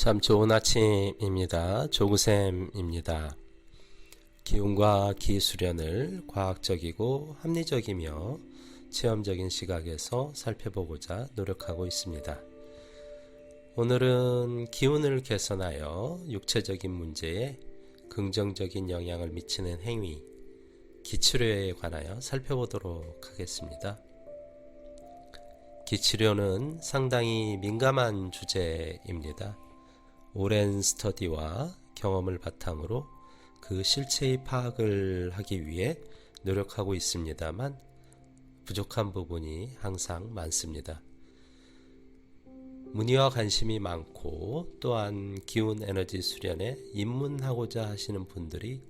참 좋은 아침입니다. 조구쌤입니다. 기운과 기수련을 과학적이고 합리적이며 체험적인 시각에서 살펴보고자 노력하고 있습니다. 오늘은 기운을 개선하여 육체적인 문제에 긍정적인 영향을 미치는 행위, 기치료에 관하여 살펴보도록 하겠습니다. 기치료는 상당히 민감한 주제입니다. 오랜 스터디와 경험을 바탕으로 그 실체의 파악을 하기 위해 노력하고 있습니다만 부족한 부분이 항상 많습니다. 문의와 관심이 많고 또한 기운 에너지 수련에 입문하고자 하시는 분들이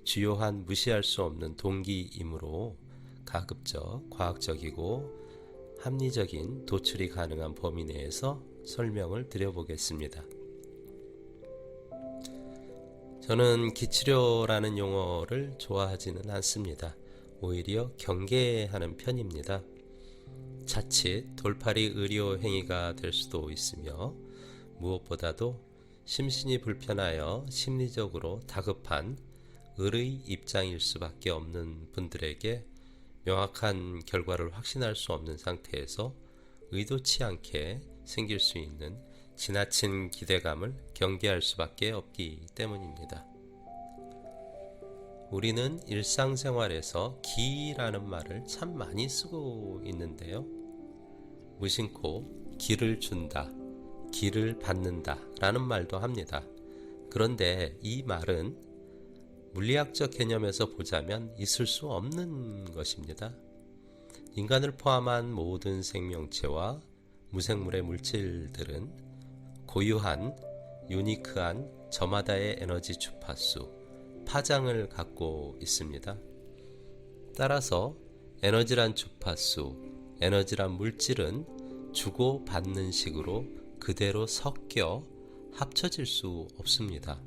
주요한 무시할 수 없는 동기이므로 가급적 과학적이고 합리적인 도출이 가능한 범위 내에서 설명을 드려보겠습니다. 저는 기치료라는 용어를 좋아하지는 않습니다. 오히려 경계하는 편입니다. 자칫 돌팔이 의료 행위가 될 수도 있으며 무엇보다도 심신이 불편하여 심리적으로 다급한 을의 입장일 수밖에 없는 분들에게 명확한 결과를 확신할 수 없는 상태에서 의도치 않게 생길 수 있는 지나친 기대감을 경계할 수밖에 없기 때문입니다. 우리는 일상생활에서 기라는 말을 참 많이 쓰고 있는데요. 무심코 기를 준다, 기를 받는다 라는 말도 합니다. 그런데 이 말은 물리학적 개념에서 보자면 있을 수 없는 것입니다. 인간을 포함한 모든 생명체와 무생물의 물질들은 고유한, 유니크한 저마다의 에너지 주파수, 파장을 갖고 있습니다. 따라서 에너지란 주파수, 에너지란 물질은 주고받는 식으로 그대로 섞여 합쳐질 수 없습니다.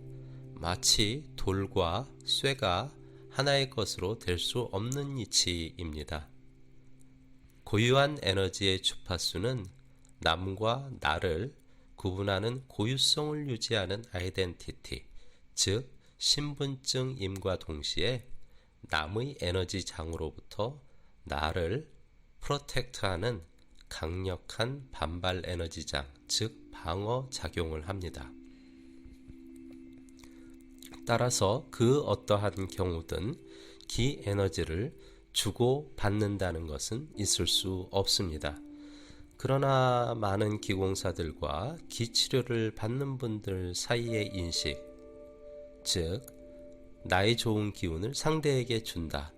마치 돌과 쇠가 하나의 것으로 될 수 없는 이치입니다. 고유한 에너지의 주파수는 남과 나를 구분하는 고유성을 유지하는 아이덴티티, 즉 신분증임과 동시에 남의 에너지 장으로부터 나를 프로텍트하는 강력한 반발 에너지장, 즉 방어 작용을 합니다. 따라서 그 어떠한 경우든 기 에너지를 주고 받는다는 것은 있을 수 없습니다. 그러나 많은 기공사들과 기치료를 받는 분들 사이의 인식, 즉 나의 좋은 기운을 상대에게 준다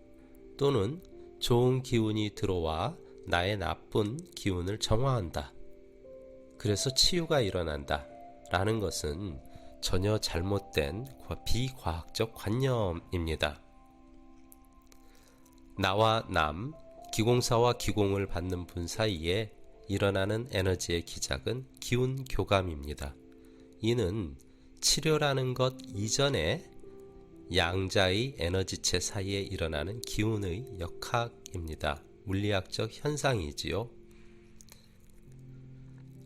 또는 좋은 기운이 들어와 나의 나쁜 기운을 정화한다, 그래서 치유가 일어난다 라는 것은 전혀 잘못된 비과학적 관념입니다. 나와 남, 기공사와 기공을 받는 분 사이에 일어나는 에너지의 기작은 기운 교감입니다. 이는 치료라는 것 이전에 양자의 에너지체 사이에 일어나는 기운의 역학입니다. 물리학적 현상이지요.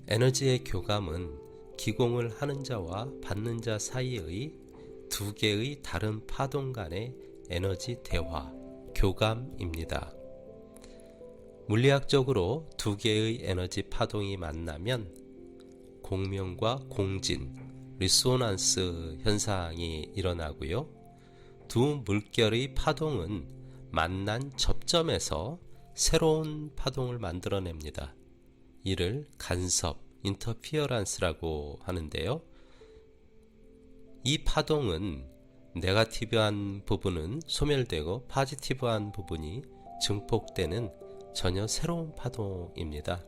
에너지의 교감은 기공을 하는 자와 받는 자 사이의 두 개의 다른 파동 간의 에너지 대화, 교감입니다. 물리학적으로 두 개의 에너지 파동이 만나면 공명과 공진, 리소넌스 현상이 일어나고요. 두 물결의 파동은 만난 접점에서 새로운 파동을 만들어냅니다. 이를 간섭, 인터피어런스라고 하는데요. 이 파동은 네거티브한 부분은 소멸되고 포지티브한 부분이 증폭되는 전혀 새로운 파동입니다.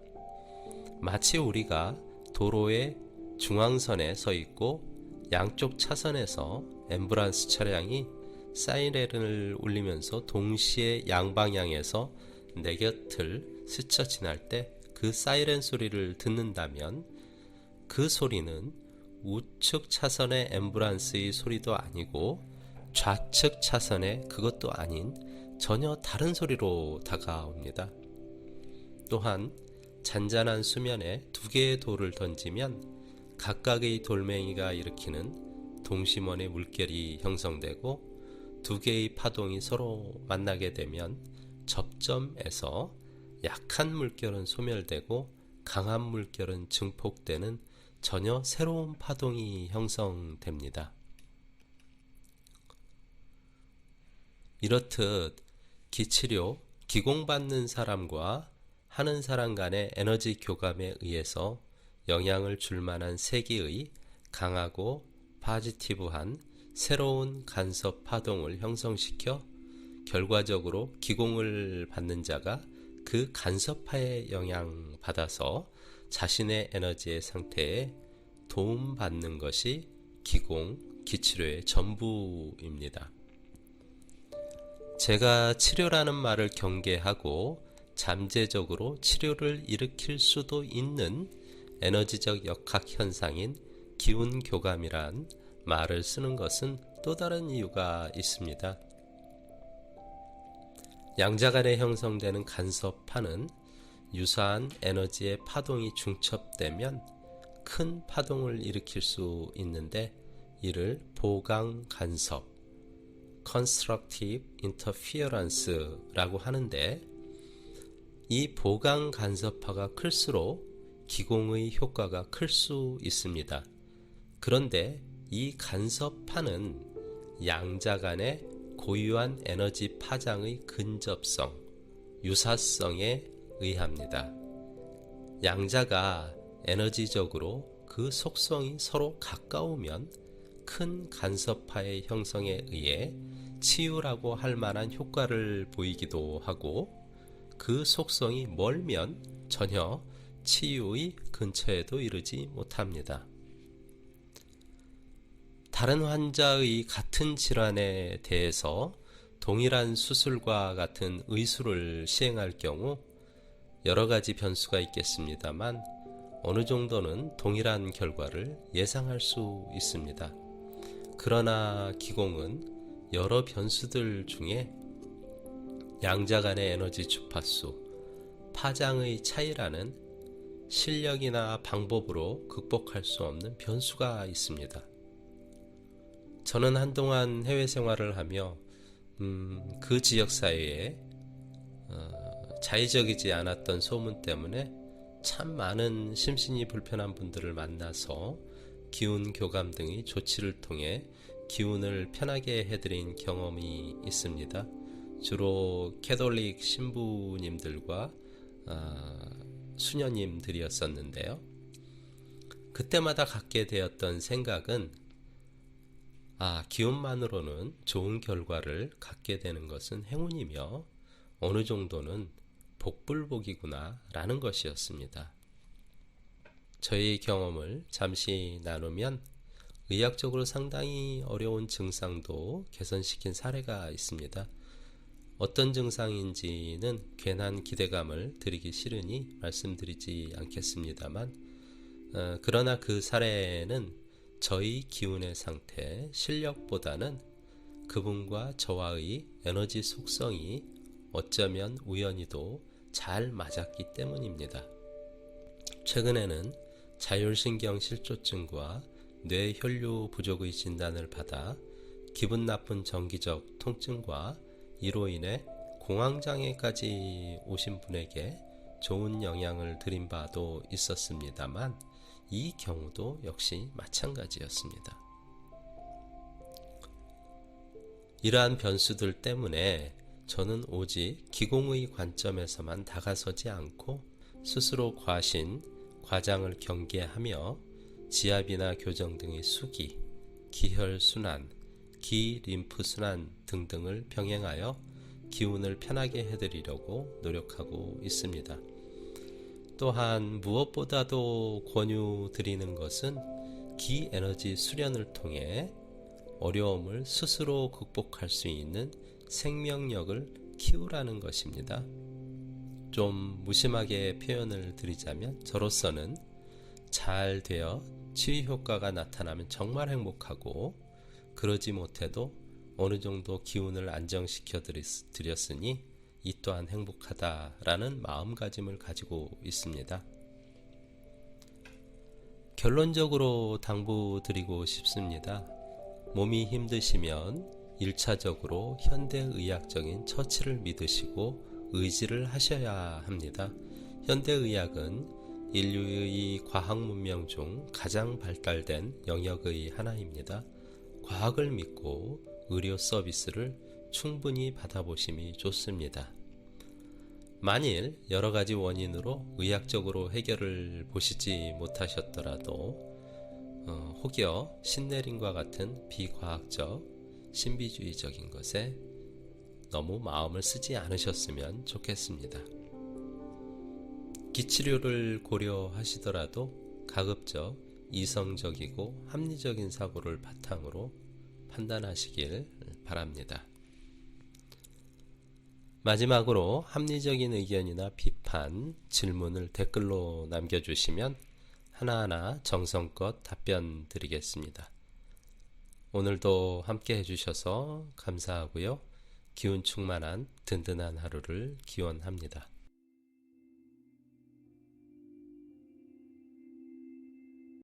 마치 우리가 도로의 중앙선에 서 있고 양쪽 차선에서 앰뷸런스 차량이 사이렌을 울리면서 동시에 양방향에서 내 곁을 스쳐 지날 때 그 사이렌 소리를 듣는다면 그 소리는 우측 차선의 앰뷸런스의 소리도 아니고 좌측 차선의 그것도 아닌 전혀 다른 소리로 다가옵니다. 또한 잔잔한 수면에 두 개의 돌을 던지면 각각의 돌멩이가 일으키는 동심원의 물결이 형성되고 두 개의 파동이 서로 만나게 되면 접점에서 약한 물결은 소멸되고 강한 물결은 증폭되는 전혀 새로운 파동이 형성됩니다. 이렇듯 기치료, 기공받는 사람과 하는 사람 간의 에너지 교감에 의해서 영향을 줄 만한 세기의 강하고 파지티브한 새로운 간섭 파동을 형성시켜 결과적으로 기공을 받는 자가 그 간섭파에 영향받아서 자신의 에너지의 상태에 도움받는 것이 기공, 기치료의 전부입니다. 제가 치료라는 말을 경계하고 잠재적으로 치료를 일으킬 수도 있는 에너지적 역학 현상인 기운 교감이란 말을 쓰는 것은 또 다른 이유가 있습니다. 양자 간에 형성되는 간섭파는 유사한 에너지의 파동이 중첩되면 큰 파동을 일으킬 수 있는데 이를 보강 간섭, Constructive Interference라고 하는데, 이 보강 간섭파가 클수록 기공의 효과가 클 수 있습니다. 그런데 이 간섭파는 양자 간의 고유한 에너지 파장의 근접성, 유사성에 의합니다. 양자가 에너지적으로 그 속성이 서로 가까우면 큰 간섭파의 형성에 의해 치유라고 할 만한 효과를 보이기도 하고, 그 속성이 멀면 전혀 치유의 근처에도 이르지 못합니다. 다른 환자의 같은 질환에 대해서 동일한 수술과 같은 의술을 시행할 경우 여러 가지 변수가 있겠습니다만 어느 정도는 동일한 결과를 예상할 수 있습니다. 그러나 기공은 여러 변수들 중에 양자 간의 에너지 주파수, 파장의 차이라는 실력이나 방법으로 극복할 수 없는 변수가 있습니다. 저는 한동안 해외 생활을 하며 그 지역 사회에 자의적이지 않았던 소문 때문에 참 많은 심신이 불편한 분들을 만나서 기운 교감 등의 조치를 통해 기운을 편하게 해드린 경험이 있습니다. 주로 캐톨릭 신부님들과 수녀님들이었었는데요. 그때마다 갖게 되었던 생각은 기운만으로는 좋은 결과를 갖게 되는 것은 행운이며 어느 정도는 복불복이구나 라는 것이었습니다. 저희 경험을 잠시 나누면 의학적으로 상당히 어려운 증상도 개선시킨 사례가 있습니다. 어떤 증상인지는 괜한 기대감을 드리기 싫으니 말씀드리지 않겠습니다만, 그러나 그 사례는 저희 기운의 상태, 실력보다는 그분과 저와의 에너지 속성이 어쩌면 우연히도 잘 맞았기 때문입니다. 최근에는 자율신경 실조증과 뇌혈류 부족의 진단을 받아 기분 나쁜 정기적 통증과 이로 인해 공황장애까지 오신 분에게 좋은 영향을 드린 바도 있었습니다만 이 경우도 역시 마찬가지였습니다. 이러한 변수들 때문에 저는 오직 기공의 관점에서만 다가서지 않고 스스로 과신, 과장을 경계하며 지압이나 교정 등의 수기, 기혈순환, 기림프순환 등등을 병행하여 기운을 편하게 해드리려고 노력하고 있습니다. 또한 무엇보다도 권유드리는 것은 기에너지 수련을 통해 어려움을 스스로 극복할 수 있는 생명력을 키우라는 것입니다. 좀 무심하게 표현을 드리자면 저로서는 잘 되어 치유 효과가 나타나면 정말 행복하고, 그러지 못해도 어느 정도 기운을 안정시켜 드렸으니 이 또한 행복하다라는 마음가짐을 가지고 있습니다. 결론적으로 당부드리고 싶습니다. 몸이 힘드시면 1차적으로 현대의학적인 처치를 믿으시고 의지를 하셔야 합니다. 현대의학은 인류의 과학 문명 중 가장 발달된 영역의 하나입니다. 과학을 믿고 의료 서비스를 충분히 받아보심이 좋습니다. 만일 여러가지 원인으로 의학적으로 해결을 보시지 못하셨더라도 혹여 신내림과 같은 비과학적, 신비주의적인 것에 너무 마음을 쓰지 않으셨으면 좋겠습니다. 기치료를 고려하시더라도 가급적 이성적이고 합리적인 사고를 바탕으로 판단하시길 바랍니다. 마지막으로 합리적인 의견이나 비판, 질문을 댓글로 남겨주시면 하나하나 정성껏 답변 드리겠습니다. 오늘도 함께 해주셔서 감사하고요. 기운 충만한 든든한 하루를 기원합니다.